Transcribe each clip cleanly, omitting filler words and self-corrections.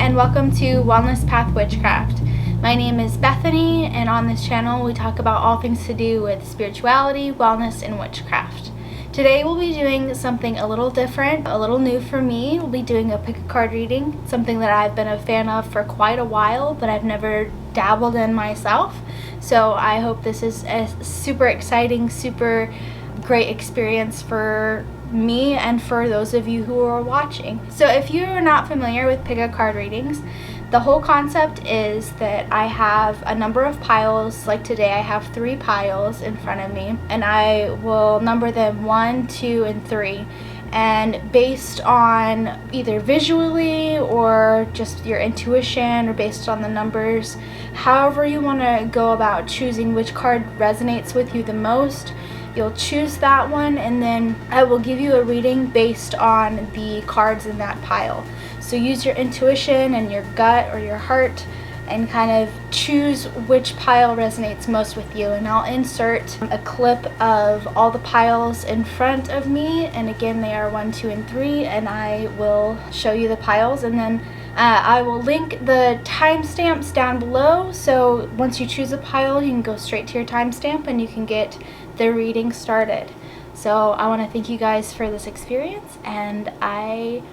and welcome to Wellness Path Witchcraft. My name is Bethany, and on this channel we talk about all things to do with spirituality, wellness, and witchcraft. Today we'll be doing something a little different, a little new for me. We'll be doing a pick a card reading, something that I've been a fan of for quite a while, but I've never dabbled in myself. So I hope this is a super exciting, super great experience for me and for those of you who are watching. So if you are not familiar with pick a card readings, the whole concept is that I have a number of piles. Like today I have 3 piles in front of me, and I will number them 1, 2, and 3. And based on either visually or just your intuition or based on the numbers, however you want to go about choosing which card resonates with you the most, you'll choose that one, and then I will give you a reading based on the cards in that pile. So use your intuition and your gut or your heart and kind of choose which pile resonates most with you. And I'll insert a clip of all the piles in front of me, and again they are 1, 2, and 3, and I will show you the piles, and then I will link the timestamps down below, so once you choose a pile you can go straight to your timestamp and you can get the reading started. So I want to thank you guys for this experience, and I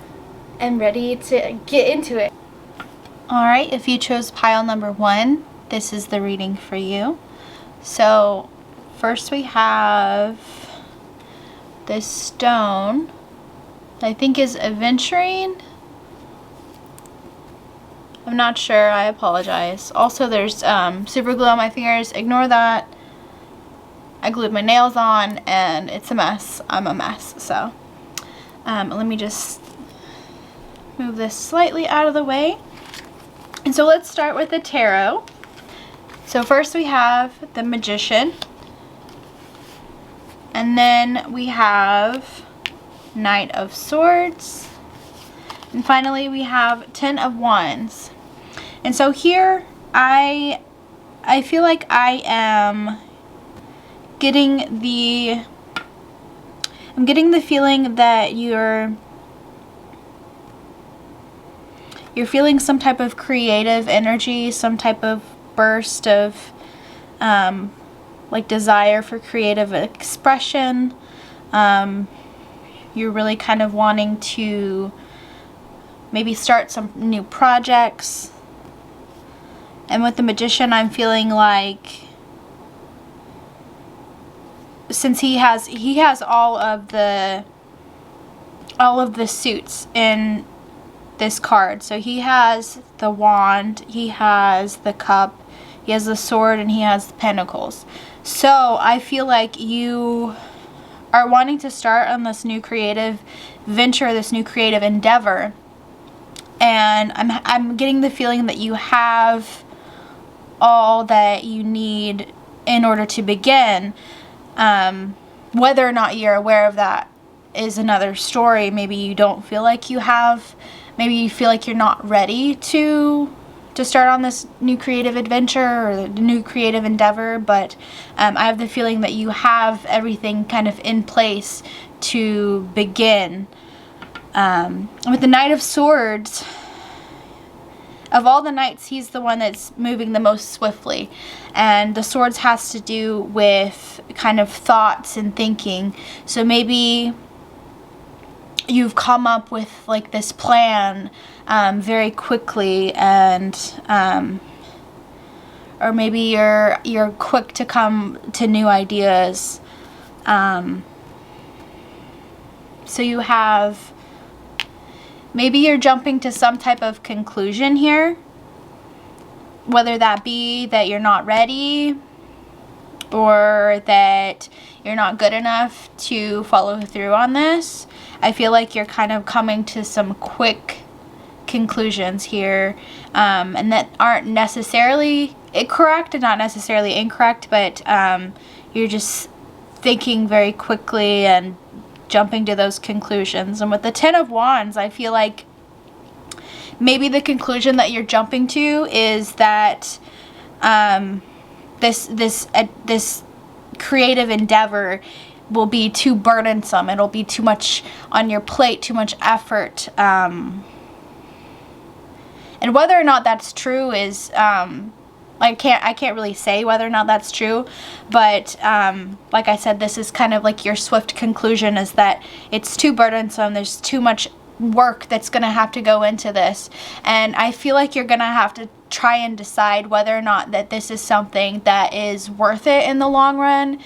am ready to get into it. Alright, if you chose pile number 1, this is the reading for you. So first we have this stone I think is aventurine. I'm not sure, I apologize. Also there's super glue on my fingers, ignore that. I glued my nails on and it's a mess. I'm a mess. So let me just move this slightly out of the way. And so let's start with the tarot. So first we have the Magician, and then we have Knight of Swords, and finally we have 10 of Wands. And so here I feel like I am getting the feeling that you're feeling some type of creative energy, some type of burst of like desire for creative expression. You're really kind of wanting to maybe start some new projects. And with the Magician, I'm feeling like since he has all of the suits in this card. So he has the wand, he has the cup, he has the sword, and he has the pentacles. So I feel like you are wanting to start on this new creative venture, this new creative endeavor, and I'm getting the feeling that you have all that you need in order to begin. Whether or not you're aware of that is another story. Maybe you don't feel like you have. Maybe you feel like you're not ready to start on this new creative adventure or the new creative endeavor, but I have the feeling that you have everything kind of in place to begin. With the Knight of Swords, of all the knights, he's the one that's moving the most swiftly, and the swords has to do with kind of thoughts and thinking. So maybe you've come up with like this plan very quickly, and or maybe you're quick to come to new ideas. So you have, maybe you're jumping to some type of conclusion here, whether that be that you're not ready or that you're not good enough to follow through on this. I feel like you're kind of coming to some quick conclusions here, and that aren't necessarily correct and not necessarily incorrect, but you're just thinking very quickly and jumping to those conclusions. And with the 10 of Wands, I feel like maybe the conclusion that you're jumping to is that this creative endeavor will be too burdensome. It'll be too much on your plate, too much effort. And whether or not that's true is, I can't really say whether or not that's true, but like I said, this is kind of like your swift conclusion, is that it's too burdensome. There's too much work that's going to have to go into this, and I feel like you're going to have to try and decide whether or not that this is something that is worth it in the long run,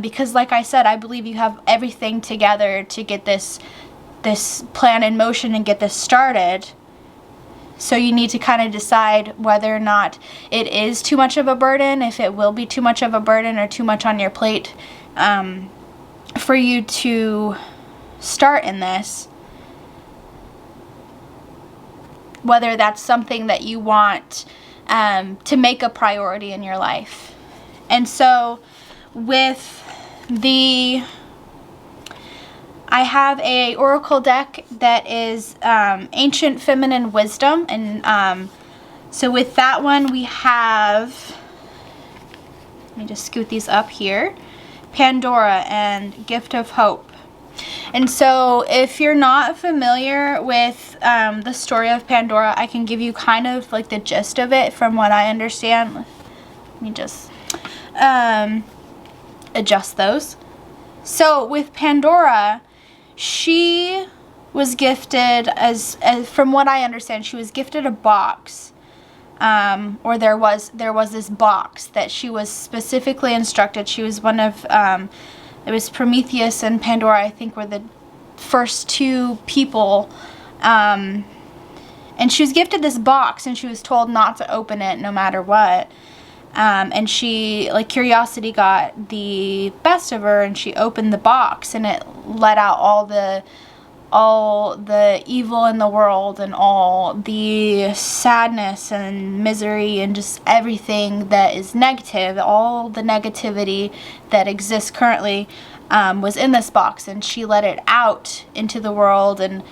because like I said, I believe you have everything together to get this plan in motion and get this started. So you need to kind of decide whether or not it is too much of a burden, if it will be too much of a burden or too much on your plate for you to start in this. Whether that's something that you want to make a priority in your life. And so with I have a oracle deck that is Ancient Feminine Wisdom, and so with that one we have, let me just scoot these up here, Pandora and Gift of Hope. And so if you're not familiar with the story of Pandora, I can give you kind of like the gist of it from what I understand. Let me just adjust those. So with Pandora, she was gifted, as from what I understand, she was gifted a box, or there was this box that she was specifically instructed. She was one of, it was Prometheus and Pandora, I think, were the first two people, and she was gifted this box, and she was told not to open it no matter what. And she, like, curiosity got the best of her, and she opened the box, and it let out all the evil in the world, and all the sadness and misery, and just everything that is negative, all the negativity that exists currently was in this box, and she let it out into the world, and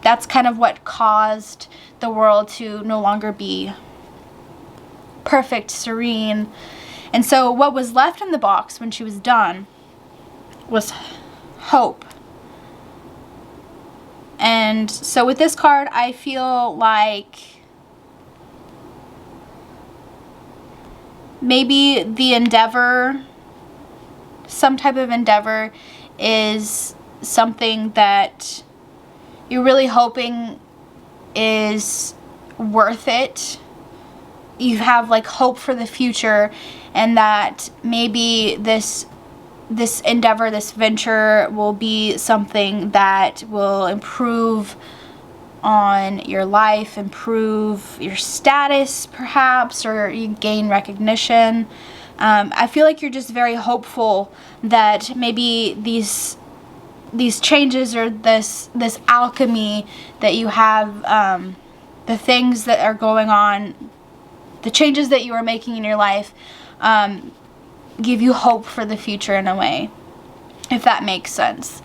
that's kind of what caused the world to no longer be perfect, serene. And so what was left in the box when she was done was hope. And so with this card, I feel like maybe the endeavor, some type of endeavor, is something that you're really hoping is worth it. You have like hope for the future, and that maybe this endeavor, this venture, will be something that will improve on your life, improve your status perhaps, or you gain recognition. I feel like you're just very hopeful that maybe these changes, or this alchemy that you have, the things that are going on, the changes that you are making in your life, give you hope for the future in a way, if that makes sense.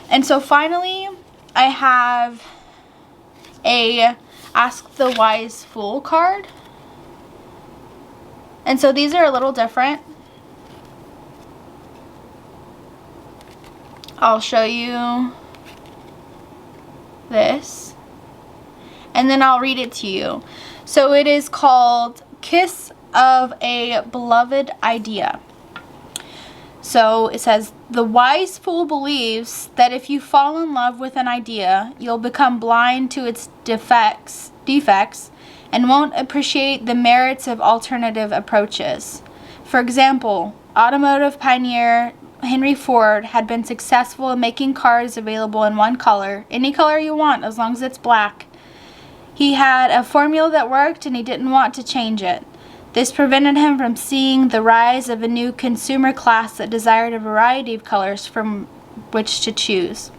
And so finally, I have a Ask the Wise Fool card. And so these are a little different. I'll show you this, and then I'll read it to you. So it is called Kiss of a Beloved Idea. So it says, the wise fool believes that if you fall in love with an idea, you'll become blind to its defects, and won't appreciate the merits of alternative approaches. For example, automotive pioneer Henry Ford had been successful in making cars available in one color, any color you want as long as it's black. He had a formula that worked, and he didn't want to change it. This prevented him from seeing the rise of a new consumer class that desired a variety of colors from which to choose.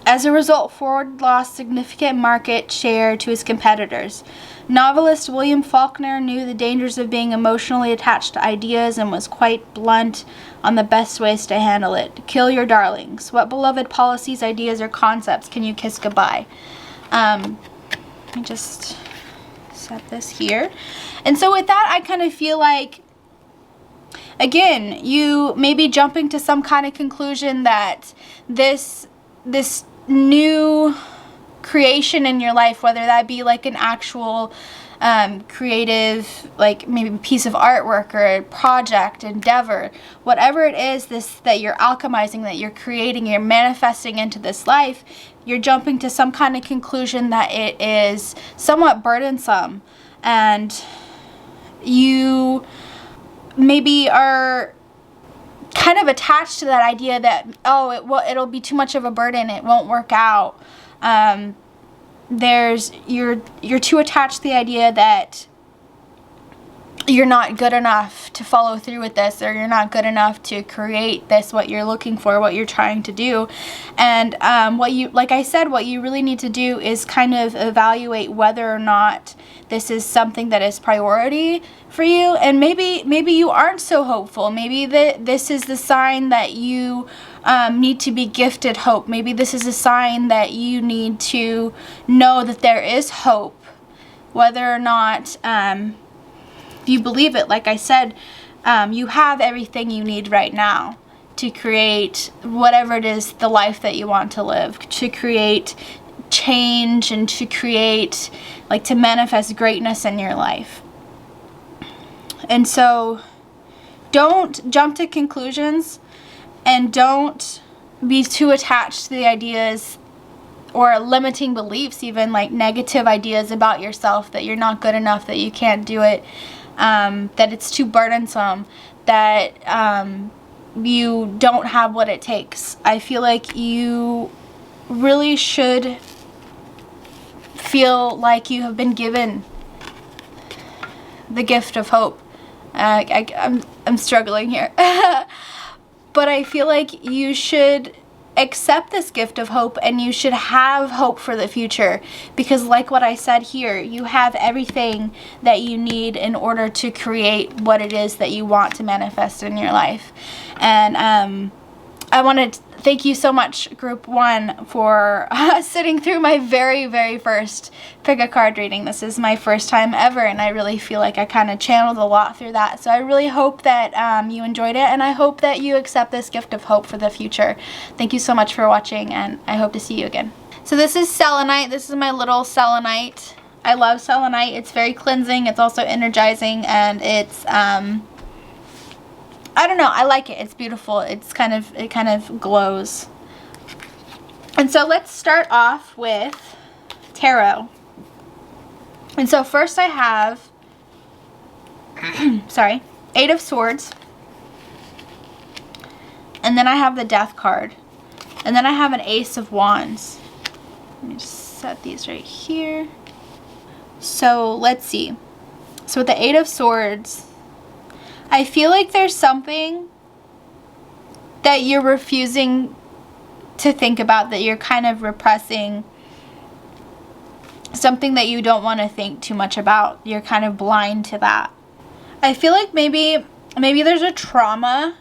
As a result, Ford lost significant market share to his competitors. Novelist William Faulkner knew the dangers of being emotionally attached to ideas and was quite blunt on the best ways to handle it. Kill your darlings. What beloved policies, ideas, or concepts can you kiss goodbye? Let me just set this here. And so with that, I kind of feel like, again, you may be jumping to some kind of conclusion that this new creation in your life, whether that be like an actual creative, like maybe piece of artwork or a project, endeavor, whatever it is that you're alchemizing, that you're creating, you're manifesting into this life, you're jumping to some kind of conclusion that it is somewhat burdensome, and you maybe are kind of attached to that idea that, oh, it'll be too much of a burden, it won't work out. You're too attached to the idea that you're not good enough to follow through with this, or you're not good enough to create this, what you're looking for, what you're trying to do. And like I said, what you really need to do is kind of evaluate whether or not this is something that is priority for you. And maybe you aren't so hopeful. Maybe this is the sign that you need to be gifted hope. Maybe this is a sign that you need to know that there is hope, whether or not you believe it. Like I said, you have everything you need right now to create whatever it is, the life that you want to live, to create change, and to create, like, to manifest greatness in your life. And so don't jump to conclusions, and don't be too attached to the ideas or limiting beliefs, even like negative ideas about yourself, that you're not good enough, that you can't do it, that it's too burdensome, that you don't have what it takes. I feel like you really should feel like you have been given the gift of hope. I'm struggling here. But I feel like you should accept this gift of hope, and you should have hope for the future, because like what I said here, you have everything that you need in order to create what it is that you want to manifest in your life. And I want to thank you so much, Group 1, for sitting through my very, very first pick a card reading. This is my first time ever, and I really feel like I kind of channeled a lot through that. So I really hope that you enjoyed it, and I hope that you accept this gift of hope for the future. Thank you so much for watching, and I hope to see you again. So this is selenite. This is my little selenite. I love selenite. It's very cleansing. It's also energizing, and it's I don't know, I like it. It's beautiful. It kind of glows. And so let's start off with tarot. And so first I have sorry, 8 of Swords. And then I have the Death card. And then I have an Ace of Wands. Let me just set these right here. So let's see. So with the 8 of Swords, I feel like there's something that you're refusing to think about, that you're kind of repressing, something that you don't want to think too much about. You're kind of blind to that. I feel like maybe there's a trauma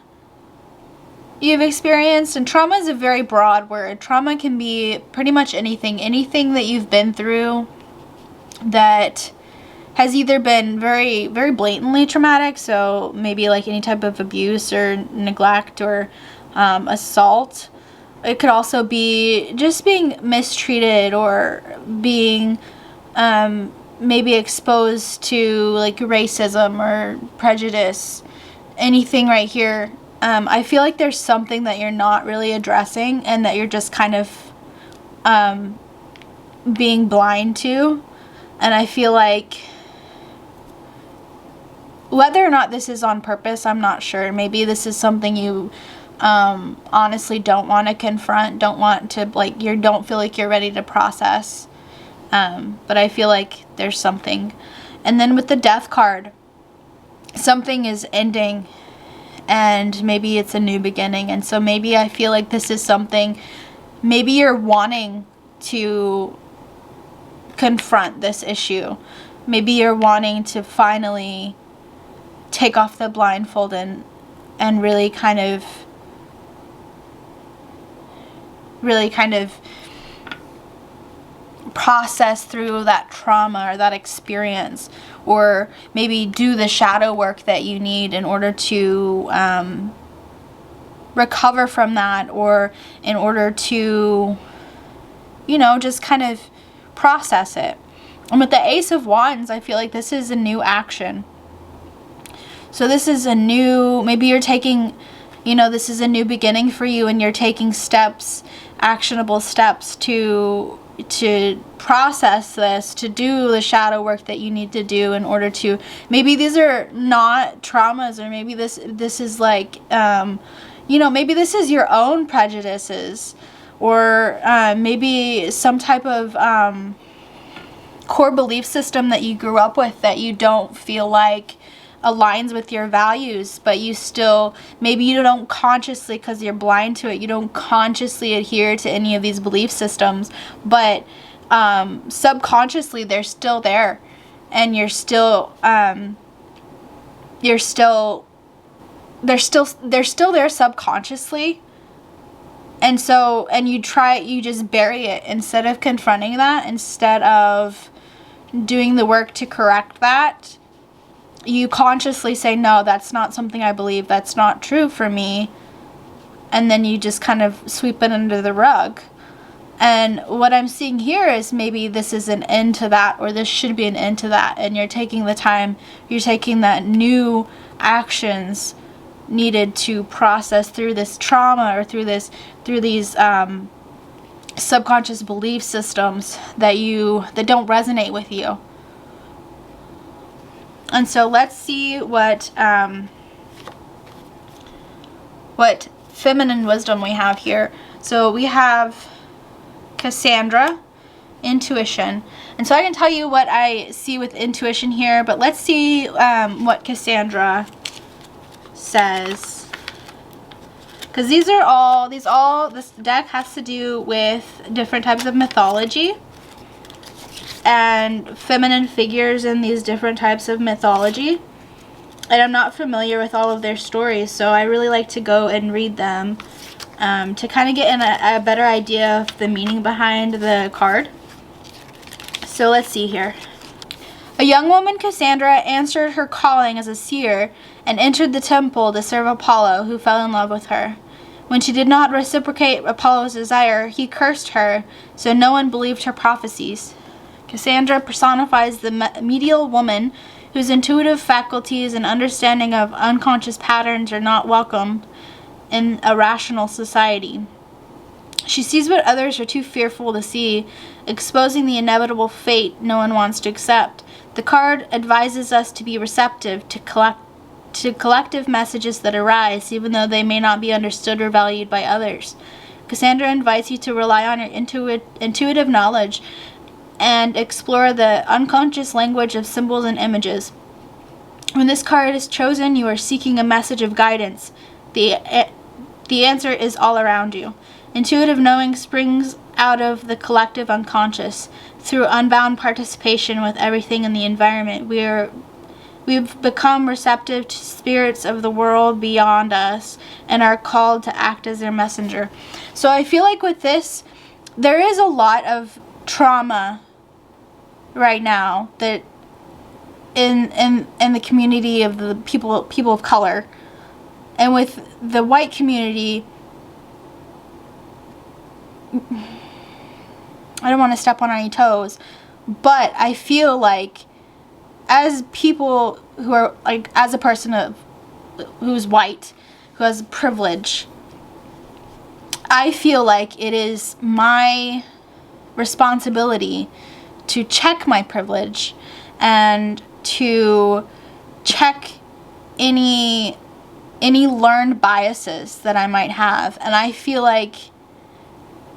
you've experienced, and trauma is a very broad word. Trauma can be pretty much anything that you've been through that has either been very, very blatantly traumatic, so maybe like any type of abuse or neglect or assault. It could also be just being mistreated, or being maybe exposed to like racism or prejudice, anything right here. I feel like there's something that you're not really addressing, and that you're just kind of being blind to. And I feel like, whether or not this is on purpose, I'm not sure. Maybe this is something you honestly don't want to confront, don't want to, like, you don't feel like you're ready to process. But I feel like there's something. And then with the Death card, something is ending, and maybe it's a new beginning. And so maybe I feel like this is something, maybe you're wanting to confront this issue. Maybe you're wanting to finally take off the blindfold and really kind of process through that trauma or that experience, or maybe do the shadow work that you need in order to recover from that, or in order to, you know, just kind of process it. And with the Ace of Wands, I feel like this is a new action. So this is a new, maybe you're taking, you know, this is a new beginning for you, and you're taking steps, actionable steps to process this, to do the shadow work that you need to do in order to, maybe these are not traumas, or maybe this is like, you know, maybe this is your own prejudices, or maybe some type of core belief system that you grew up with that you don't feel like aligns with your values, but you still, maybe you don't consciously, because you're blind to it, you don't consciously adhere to any of these belief systems, but subconsciously they're still there, and they're still there subconsciously. And so, and you just bury it instead of confronting that, instead of doing the work to correct that. You consciously say, no, that's not something I believe, that's not true for me, and then you just kind of sweep it under the rug. And what I'm seeing here is maybe this is an end to that, or this should be an end to that, and you're taking the time, you're taking that new actions needed to process through this trauma, or through these subconscious belief systems that don't resonate with you. And so let's see what feminine wisdom we have here. So we have Cassandra, intuition. And so I can tell you what I see with intuition here, but let's see what Cassandra says. Because this deck has to do with different types of mythology and feminine figures in these different types of mythology. And I'm not familiar with all of their stories, so I really like to go and read them to kind of get a better idea of the meaning behind the card. So let's see here. A young woman, Cassandra, answered her calling as a seer and entered the temple to serve Apollo, who fell in love with her. When she did not reciprocate Apollo's desire, he cursed her, so no one believed her prophecies. Cassandra personifies the medial woman whose intuitive faculties and understanding of unconscious patterns are not welcomed in a rational society. She sees what others are too fearful to see, exposing the inevitable fate no one wants to accept. The card advises us to be receptive to collective messages that arise, even though they may not be understood or valued by others. Cassandra invites you to rely on your intuitive knowledge and explore the unconscious language of symbols and images. When this card is chosen, you are seeking a message of guidance. The answer is all around you. Intuitive knowing springs out of the collective unconscious. Through unbound participation with everything in the environment, we've become receptive to spirits of the world beyond us and are called to act as their messenger. So I feel like with this, there is a lot of trauma right now that in the community of the people of color, and with the white community. I don't want to step on any toes, but I feel like as people who are, like, as a person who's white, who has privilege, I feel like it is my responsibility to check my privilege and to check any learned biases that I might have. And I feel like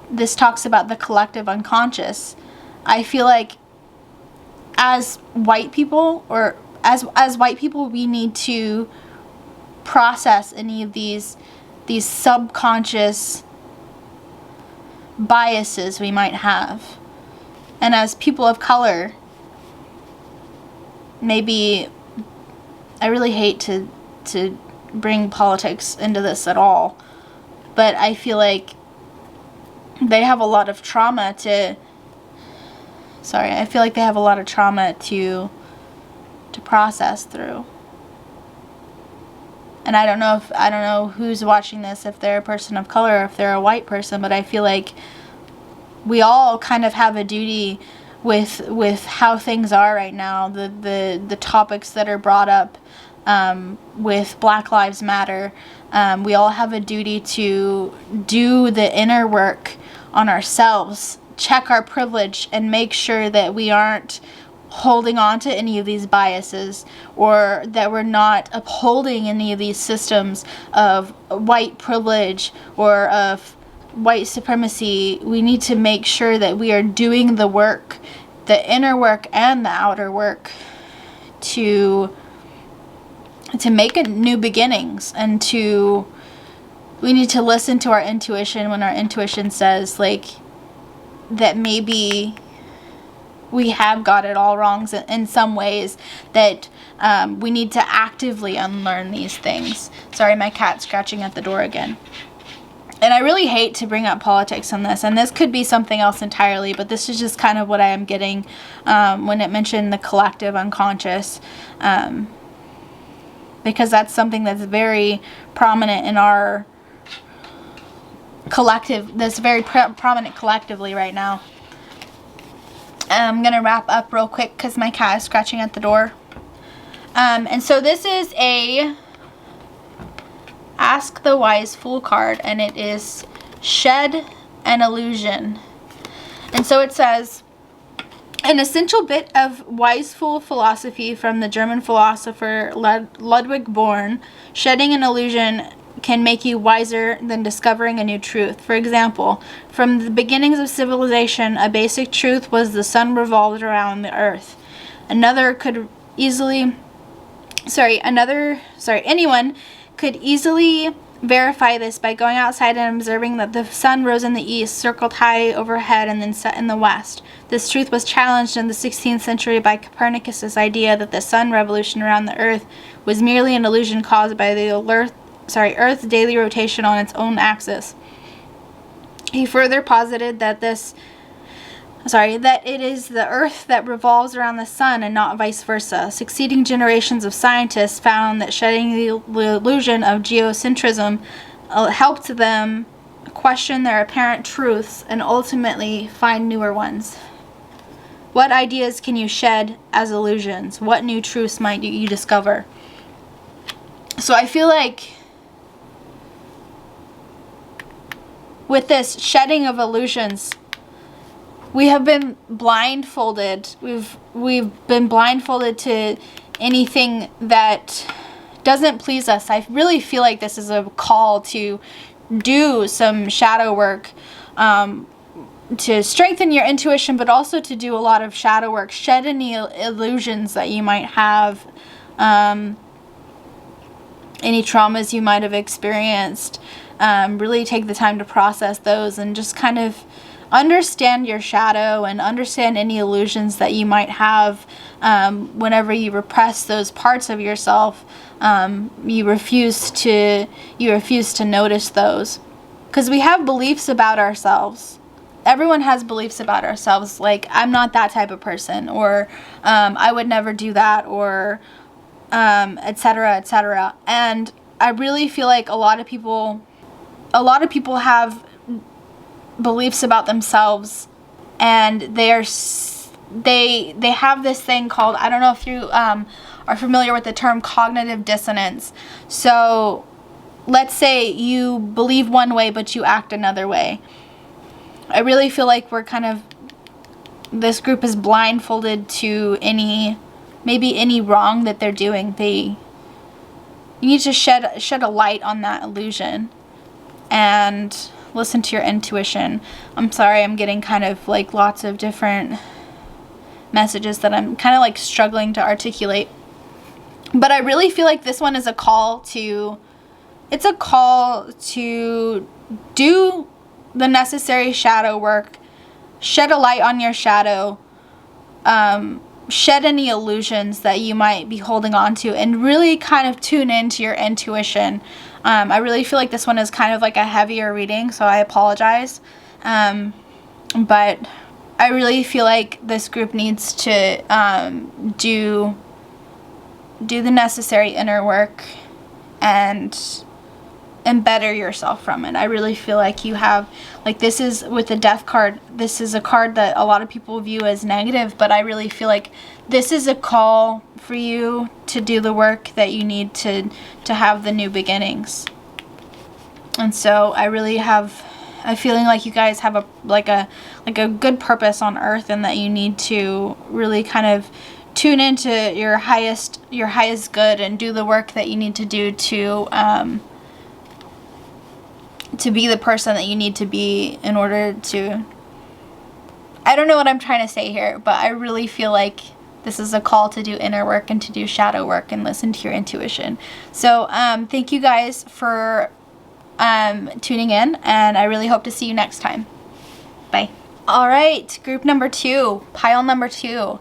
this talks about the collective unconscious. I feel like as white people, or as white people, we need to process any of these subconscious biases we might have. And as people of color, maybe, I really hate to bring politics into this at all, but I feel like they have a lot of trauma to process through. And I don't know who's watching this, if they're a person of color or if they're a white person, but I feel like we all kind of have a duty with how things are right now, the topics that are brought up with Black Lives Matter. We all have a duty to do the inner work on ourselves, check our privilege, and make sure that we aren't holding on to any of these biases, or that we're not upholding any of these systems of white privilege or of white supremacy. We need to make sure that we are doing the work, the inner work and the outer work, to make new beginnings, and we need to listen to our intuition when our intuition says, like, that maybe we have got it all wrong in some ways, that we need to actively unlearn these things. Sorry, my cat's scratching at the door again. And I really hate to bring up politics on this, and this could be something else entirely, but this is just kind of what I am getting when it mentioned the collective unconscious, because that's something that's very prominent in our collective, that's very prominent collectively right now. I'm going to wrap up real quick because my cat is scratching at the door. And so this is a Ask the Wise Fool card, and it is Shed an Illusion. And so it says, an essential bit of wise fool philosophy from the German philosopher Ludwig Born: shedding an illusion can make you wiser than discovering a new truth. For example, from the beginnings of civilization, a basic truth was the sun revolved around the earth. Anyone could easily verify this by going outside and observing that the sun rose in the east, circled high overhead, and then set in the west. This truth was challenged in the 16th century by Copernicus' idea that the sun revolution around the earth was merely an illusion caused by the Earth's daily rotation on its own axis. He further posited that it is the Earth that revolves around the sun and not vice versa. Succeeding generations of scientists found that shedding the illusion of geocentrism helped them question their apparent truths and ultimately find newer ones. What ideas can you shed as illusions? What new truths might you discover? So I feel like with this shedding of illusions, we have been blindfolded. We've been blindfolded to anything that doesn't please us. I really feel like this is a call to do some shadow work, to strengthen your intuition, but also to do a lot of shadow work. Shed any illusions that you might have, any traumas you might have experienced. Really take the time to process those and just kind of understand your shadow and understand any illusions that you might have. Whenever you repress those parts of yourself, you refuse to notice those, because we have beliefs about ourselves. Everyone has beliefs about ourselves, like, I'm not that type of person, or I would never do that, or etc., etc. And I really feel like a lot of people have beliefs about themselves, and they have this thing called, I don't know if you are familiar with the term cognitive dissonance. So let's say you believe one way but you act another way. I really feel like this group is blindfolded to any wrong that they're doing. You need to shed a light on that illusion and listen to your intuition. I'm sorry, I'm getting kind of like lots of different messages that I'm kind of like struggling to articulate. But I really feel like this one is a call to do the necessary shadow work, shed a light on your shadow, shed any illusions that you might be holding on to, and really kind of tune into your intuition. I really feel like this one is kind of like a heavier reading, so I apologize. But I really feel like this group needs to do the necessary inner work and and better yourself from it. I really feel like you have, like, this is with the Death card, this is a card that a lot of people view as negative, but I really feel like this is a call for you to do the work that you need to have the new beginnings. And so I really have a feeling like you guys have a good purpose on earth, and that you need to really kind of tune into your highest good and do the work that you need to do to be the person that you need to be in order to, I don't know what I'm trying to say here, but I really feel like this is a call to do inner work and to do shadow work and listen to your intuition. So thank you guys for tuning in, and I really hope to see you next time. Bye. All right, group number 2, pile number 2.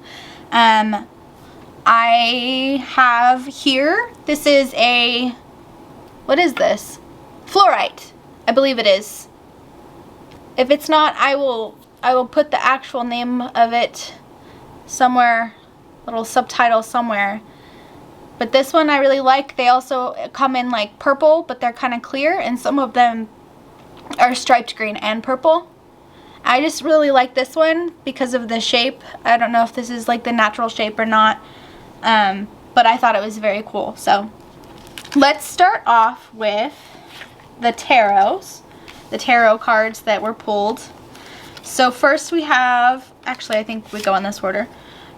I have here, this is a, what is this? Fluorite. I believe it is. If it's not, I will put the actual name of it somewhere, little subtitle somewhere. But this one I really like. They also come in like purple, but they're kind of clear, and some of them are striped green and purple. I just really like this one because of the shape. I don't know if this is like the natural shape or not, but I thought it was very cool. So let's start off with the tarot cards that were pulled. So first we have, actually I think we go in this order.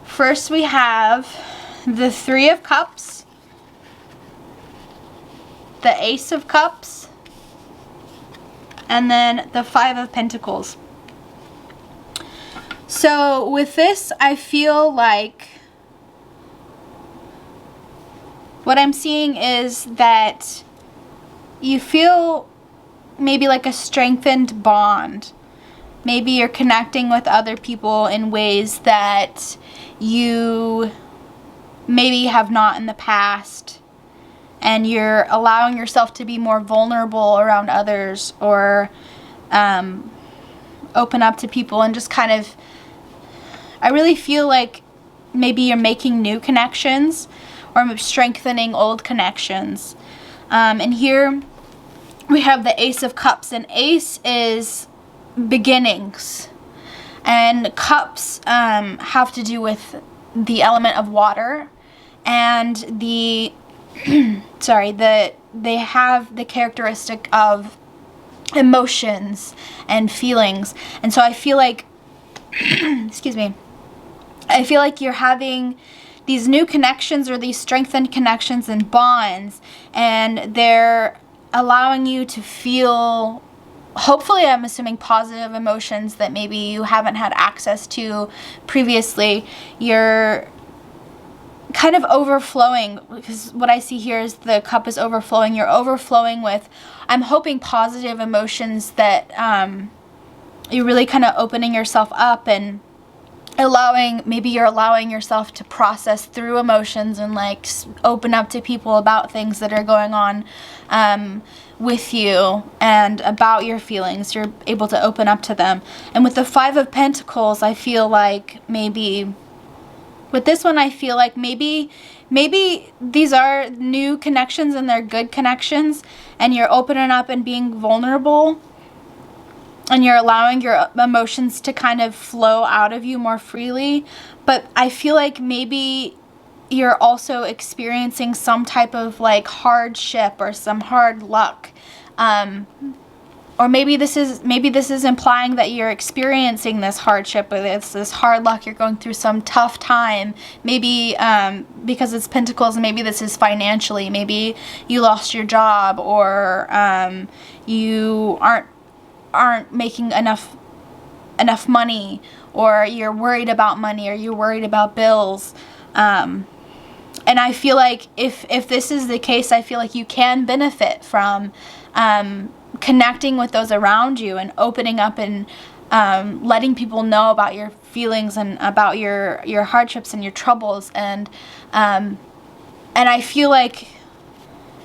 First we have the 3 of Cups, the Ace of Cups, and then the 5 of Pentacles. So with this, I feel like what I'm seeing is that you feel maybe like a strengthened bond. Maybe you're connecting with other people in ways that you maybe have not in the past, and you're allowing yourself to be more vulnerable around others, or open up to people, and just kind of, I really feel like maybe you're making new connections or strengthening old connections. And here we have the Ace of Cups, and Ace is beginnings, and Cups have to do with the element of water, and the they have the characteristic of emotions and feelings. And so I feel like excuse me, I feel like you're having these new connections, or these strengthened connections and bonds, and they're allowing you to feel, hopefully, I'm assuming, positive emotions that maybe you haven't had access to previously. You're kind of overflowing, because what I see here is the cup is overflowing. You're overflowing with, I'm hoping, positive emotions that you're really kind of opening yourself up, and maybe you're allowing yourself to process through emotions and like open up to people about things that are going on with you and about your feelings. You're able to open up to them. And with the 5 of Pentacles, I feel like maybe with this one, I feel like maybe these are new connections and they're good connections, and you're opening up and being vulnerable, and you're allowing your emotions to kind of flow out of you more freely. But I feel like maybe you're also experiencing some type of like hardship or some hard luck. Or maybe this is implying that you're experiencing this hardship, or it's this hard luck, you're going through some tough time. Maybe because it's Pentacles, maybe this is financially. Maybe you lost your job, or you aren't making enough money, or you're worried about money, or you're worried about bills. And I feel like if this is the case, I feel like you can benefit from connecting with those around you and opening up and letting people know about your feelings and about your hardships and your troubles. And I feel like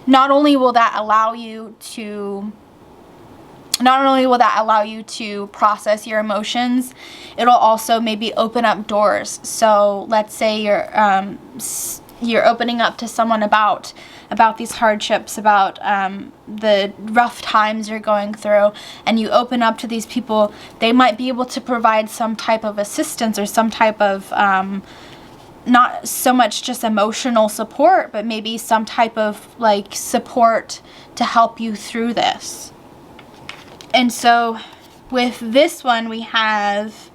not only will that allow you to process your emotions, it'll also maybe open up doors. So let's say you're opening up to someone about about these hardships, about the rough times you're going through, and you open up to these people, they might be able to provide some type of assistance or some type of not so much just emotional support, but maybe some type of like support to help you through this. And so with this one, we have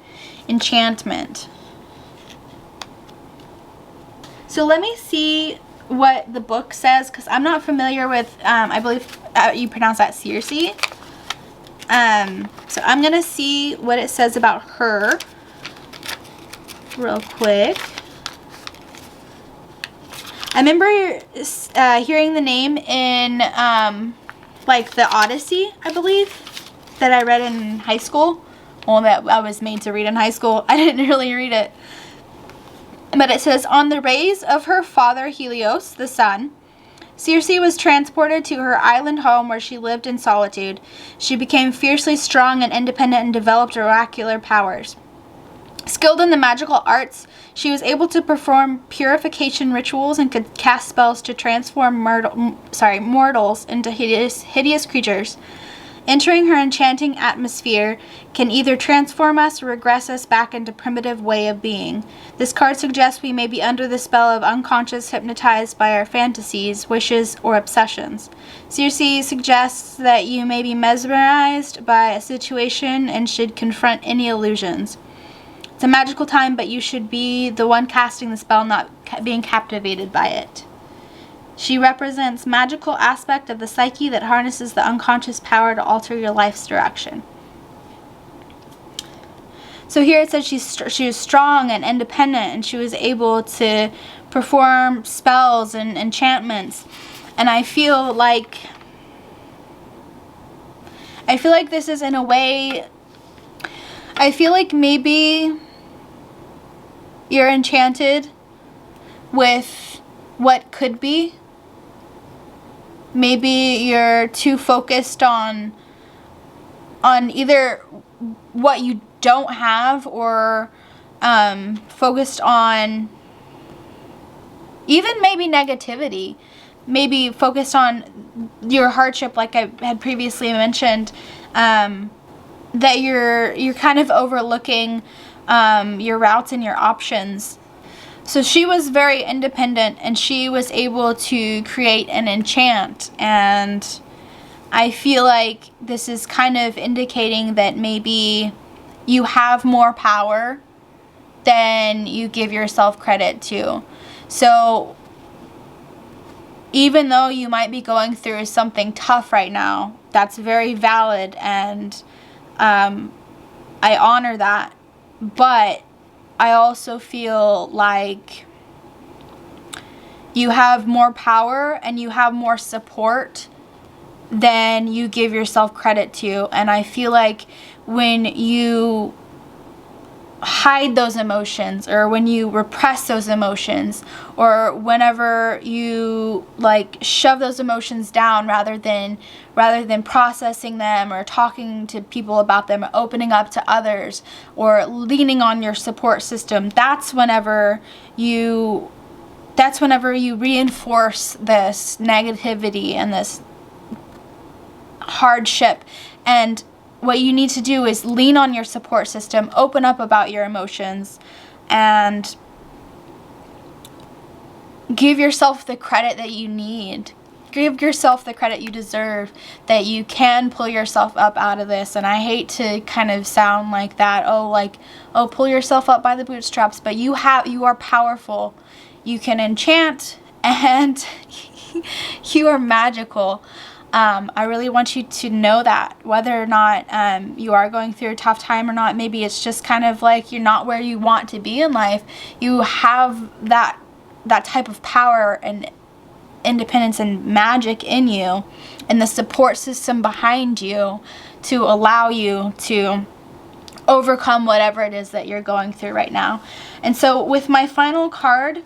enchantment. So let me see what the book says, because I'm not familiar with, I believe you pronounce that Circe. So I'm going to see what it says about her real quick. I remember hearing the name in like the Odyssey, I believe, that I read in high school. Well, that I was made to read in high school. I didn't really read it. But it says, on the rays of her father Helios, the sun, Circe was transported to her island home where she lived in solitude. She became fiercely strong and independent and developed oracular powers. Skilled in the magical arts, she was able to perform purification rituals and could cast spells to transform mortals into hideous creatures. Entering her enchanting atmosphere can either transform us or regress us back into primitive way of being. This card suggests we may be under the spell of unconscious, hypnotized by our fantasies, wishes, or obsessions. Circe suggests that you may be mesmerized by a situation and should confront any illusions. It's a magical time, but you should be the one casting the spell, not being captivated by it. She represents magical aspect of the psyche that harnesses the unconscious power to alter your life's direction. So here it says she was strong and independent, and she was able to perform spells and enchantments. And I feel like this is in a way, I feel like maybe you're enchanted with what could be. Maybe you're too focused on either what you don't have, or focused on even maybe negativity. Maybe focused on your hardship, like I had previously mentioned, that you're kind of overlooking your routes and your options. So she was very independent, and she was able to create and enchant, and I feel like this is kind of indicating that maybe you have more power than you give yourself credit to. So even though you might be going through something tough right now, that's very valid, and I honor that. But I also feel like you have more power and you have more support than you give yourself credit to. And I feel like when you hide those emotions, or when you repress those emotions, or whenever you like shove those emotions down rather than processing them or talking to people about them, or opening up to others, or leaning on your support system, that's whenever you reinforce this negativity and this hardship. And what you need to do is lean on your support system, open up about your emotions, and give yourself the credit that you need. Give yourself the credit you deserve, that you can pull yourself up out of this. And I hate to kind of sound like that, pull yourself up by the bootstraps, but you are powerful. You can enchant, and you are magical. I really want you to know that, whether or not you are going through a tough time or not. Maybe it's just kind of like you're not where you want to be in life. You have that type of power and independence and magic in you, and the support system behind you to allow you to overcome whatever it is that you're going through right now. And so with my final card,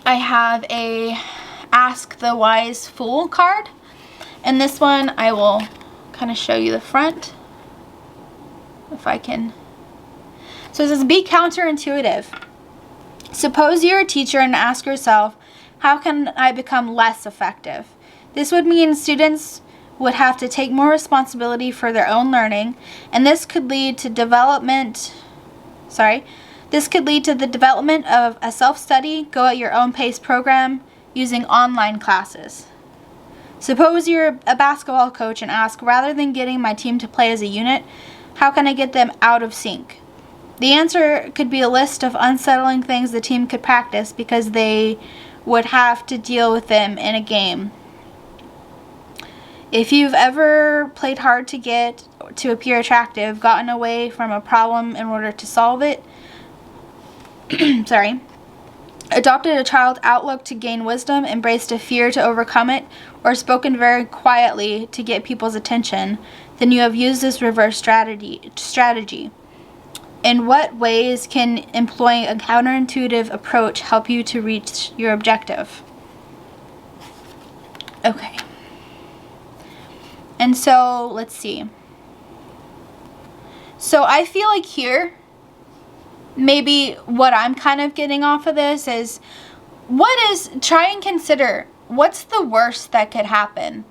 I have a Ask the Wise Fool card. And this one, I will kind of show you the front, if I can. So it says, be counterintuitive. Suppose you're a teacher and ask yourself, How can I become less effective? This would mean students would have to take more responsibility for their own learning, and this could lead to the development of a self-study, go at your own pace program using online classes. Suppose you're a basketball coach and ask, rather than getting my team to play as a unit, how can I get them out of sync? The answer could be a list of unsettling things the team could practice because they would have to deal with them in a game. If you've ever played hard to get to appear attractive, gotten away from a problem in order to solve it, adopted a child outlook to gain wisdom, embraced a fear to overcome it, or spoken very quietly to get people's attention, then you have used this reverse strategy. In what ways can employing a counterintuitive approach help you to reach your objective? Okay. And so, let's see. So I feel like here, maybe what I'm kind of getting off of this is, try and consider, what's the worst that could happen?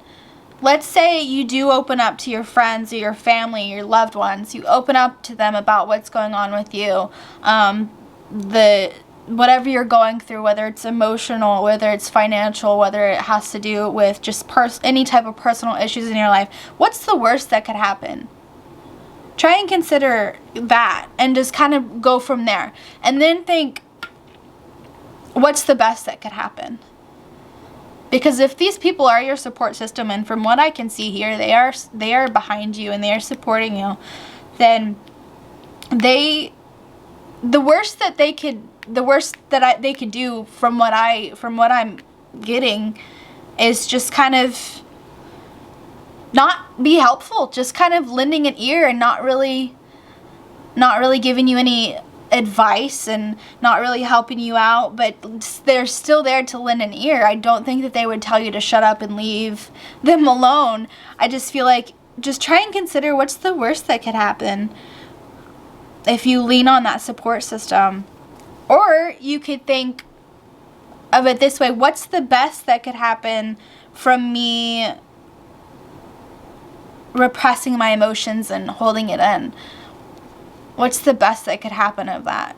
Let's say you do open up to your friends or your family, your loved ones. You open up to them about what's going on with you, whatever you're going through, whether it's emotional, whether it's financial, whether it has to do with just any type of personal issues in your life. What's the worst that could happen? Try and consider that and just kind of go from there. And then think, what's the best that could happen? Because if these people are your support system, and from what I can see here, they are behind you and they are supporting you, then the worst that they could do, from what I'm getting, is just kind of not be helpful, just kind of lending an ear and not really giving you any advice and not really helping you out, but they're still there to lend an ear. I don't think that they would tell you to shut up and leave them alone. I just feel like, just try and consider, what's the worst that could happen if you lean on that support system. Or you could think of it this way: what's the best that could happen from me repressing my emotions and holding it in? What's the best that could happen of that?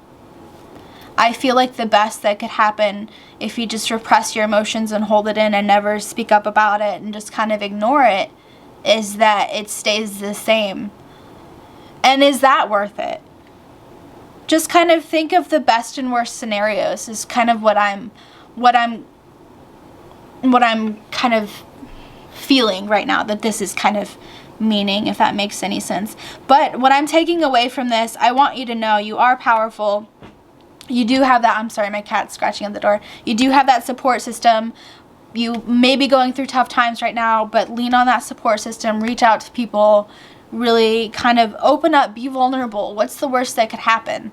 I feel like the best that could happen, if you just repress your emotions and hold it in and never speak up about it and just kind of ignore it, is that it stays the same. And is that worth it? Just kind of think of the best and worst scenarios is kind of what I'm kind of feeling right now, that this is kind of meaning, if that makes any sense. But what I'm taking away from this, I want you to know you are powerful. You do have that, I'm sorry, my cat's scratching at the door. You do have that support system. You may be going through tough times right now, but lean on that support system, reach out to people, really kind of open up, be vulnerable. What's the worst that could happen?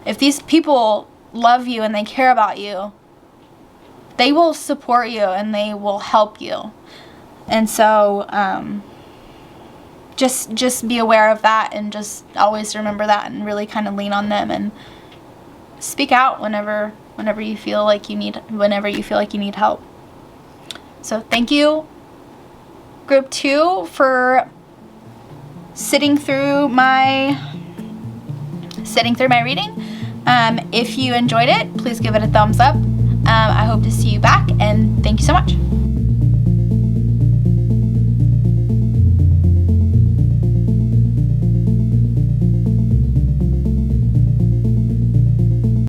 If these people love you and they care about you, they will support you and they will help you. And so just be aware of that, and just always remember that, and really kind of lean on them and speak out whenever you feel like you need help. So thank you, Group 2, for sitting through my reading. If you enjoyed it, please give it a thumbs up. I hope to see you back, and thank you so much.